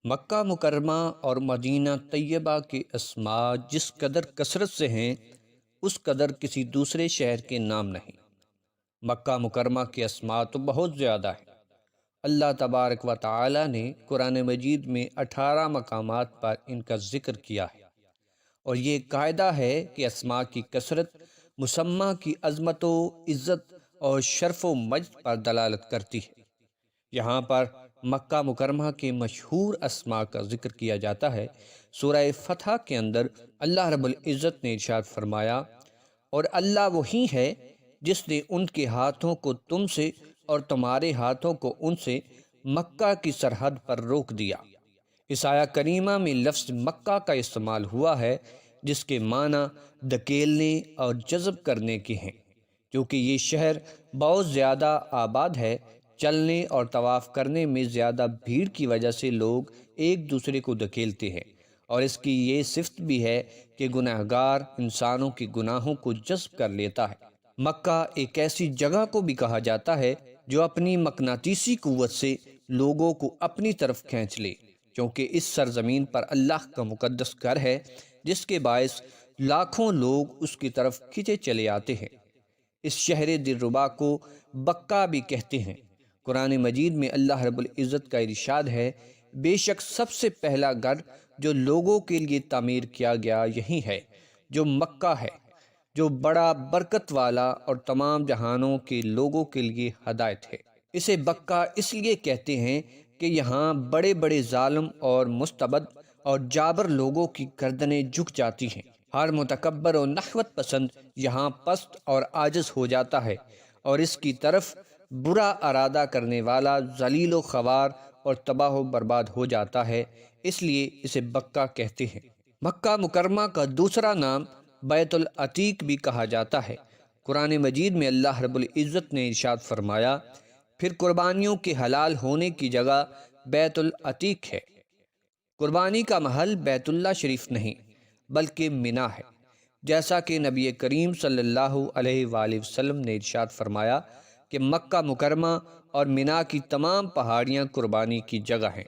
مکہ مکرمہ اور مدینہ طیبہ کے اسماء جس قدر کثرت سے ہیں اس قدر کسی دوسرے شہر کے نام نہیں۔ مکہ مکرمہ کے اسماء تو بہت زیادہ ہیں۔ اللہ تبارک و تعالی نے قرآن مجید میں 18 مقامات پر ان کا ذکر کیا ہے، اور یہ قاعدہ ہے کہ اسماء کی کثرت مسمى کی عظمت و عزت اور شرف و مجد پر دلالت کرتی ہے۔ یہاں پر مکہ مکرمہ کے مشہور اسماء کا ذکر کیا جاتا ہے۔ سورہ فتح کے اندر اللہ رب العزت نے ارشاد فرمایا، اور اللہ وہی ہے جس نے ان کے ہاتھوں کو تم سے اور تمہارے ہاتھوں کو ان سے مکہ کی سرحد پر روک دیا۔ اس آیہ کریمہ میں لفظ مکہ کا استعمال ہوا ہے جس کے معنی دھکیلنے اور جذب کرنے کے ہیں، کیونکہ یہ شہر بہت زیادہ آباد ہے۔ چلنے اور طواف کرنے میں زیادہ بھیڑ کی وجہ سے لوگ ایک دوسرے کو دھکیلتے ہیں، اور اس کی یہ صفت بھی ہے کہ گناہگار انسانوں کے گناہوں کو جذب کر لیتا ہے۔ مکہ ایک ایسی جگہ کو بھی کہا جاتا ہے جو اپنی مقناطیسی قوت سے لوگوں کو اپنی طرف کھینچ لے، کیونکہ اس سرزمین پر اللہ کا مقدس گھر ہے جس کے باعث لاکھوں لوگ اس کی طرف کھینچے چلے آتے ہیں۔ اس شہر دلربا کو بکہ بھی کہتے ہیں۔ قرآن مجید میں اللہ رب العزت کا ارشاد ہے، بے شک سب سے پہلا گھر جو لوگوں کے لیے تعمیر کیا گیا یہی ہے جو مکہ ہے، جو بڑا برکت والا اور تمام جہانوں کے لوگوں کے لیے ہدایت ہے۔ اسے بکہ اس لیے کہتے ہیں کہ یہاں بڑے بڑے ظالم اور مستبد اور جابر لوگوں کی گردنیں جھک جاتی ہیں۔ ہر متکبر و نخوت پسند یہاں پست اور عاجز ہو جاتا ہے، اور اس کی طرف برا ارادہ کرنے والا ذلیل و خوار اور تباہ و برباد ہو جاتا ہے، اس لیے اسے بکہ کہتے ہیں۔ مکہ مکرمہ کا دوسرا نام بیت العتیق بھی کہا جاتا ہے۔ قرآن مجید میں اللہ رب العزت نے ارشاد فرمایا، پھر قربانیوں کے حلال ہونے کی جگہ بیت العتیق ہے۔ قربانی کا محل بیت اللہ شریف نہیں بلکہ منی ہے، جیسا کہ نبی کریم صلی اللہ علیہ وآلہ وسلم نے ارشاد فرمایا کہ مکہ مکرمہ اور منی کی تمام پہاڑیاں قربانی کی جگہ ہیں۔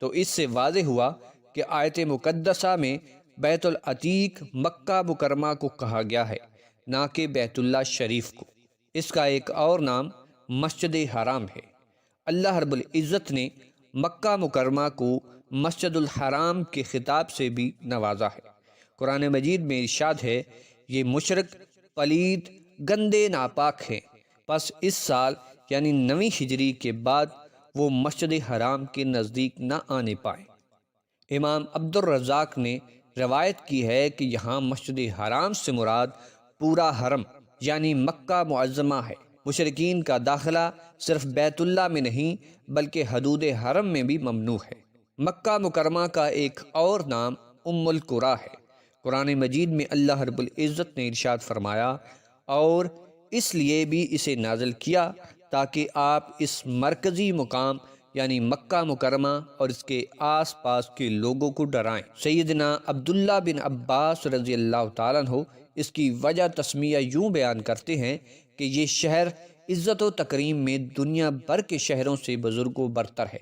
تو اس سے واضح ہوا کہ آیت مقدسہ میں بیت العتیق مکہ مکرمہ کو کہا گیا ہے، نہ کہ بیت اللہ شریف کو۔ اس کا ایک اور نام مسجد حرام ہے۔ اللہ رب العزت نے مکہ مکرمہ کو مسجد الحرام کے خطاب سے بھی نوازا ہے۔ قرآن مجید میں ارشاد ہے، یہ مشرک، پلید، گندے، ناپاک ہیں، پس اس سال یعنی 9ویں ہجری کے بعد وہ مسجد حرام کے نزدیک نہ آنے پائیں۔ امام عبدالرزاق نے روایت کی ہے کہ یہاں مسجد حرام سے مراد پورا حرم یعنی مکہ معظمہ ہے۔ مشرکین کا داخلہ صرف بیت اللہ میں نہیں بلکہ حدود حرم میں بھی ممنوع ہے۔ مکہ مکرمہ کا ایک اور نام ام القریٰ ہے۔ قرآن مجید میں اللہ رب العزت نے ارشاد فرمایا، اور اس لیے بھی اسے نازل کیا تاکہ آپ اس مرکزی مقام یعنی مکہ مکرمہ اور اس کے آس پاس کے لوگوں کو ڈرائیں۔ سیدنا عبداللہ بن عباس رضی اللہ تعالیٰ عنہ اس کی وجہ تسمیہ یوں بیان کرتے ہیں کہ یہ شہر عزت و تکریم میں دنیا بھر کے شہروں سے بزرگ و برتر ہے،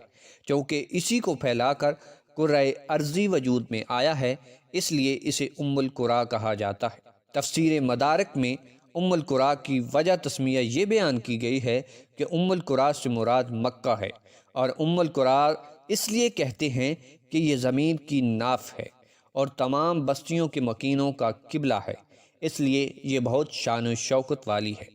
کیونکہ اسی کو پھیلا کر کرۂ ارضی وجود میں آیا ہے، اس لیے اسے ام القریٰ کہا جاتا ہے۔ تفسیر مدارک میں ام القریٰ کی وجہ تسمیہ یہ بیان کی گئی ہے کہ ام القریٰ سے مراد مکہ ہے، اور ام القریٰ اس لیے کہتے ہیں کہ یہ زمین کی ناف ہے اور تمام بستیوں کے مکینوں کا قبلہ ہے، اس لیے یہ بہت شان و شوکت والی ہے۔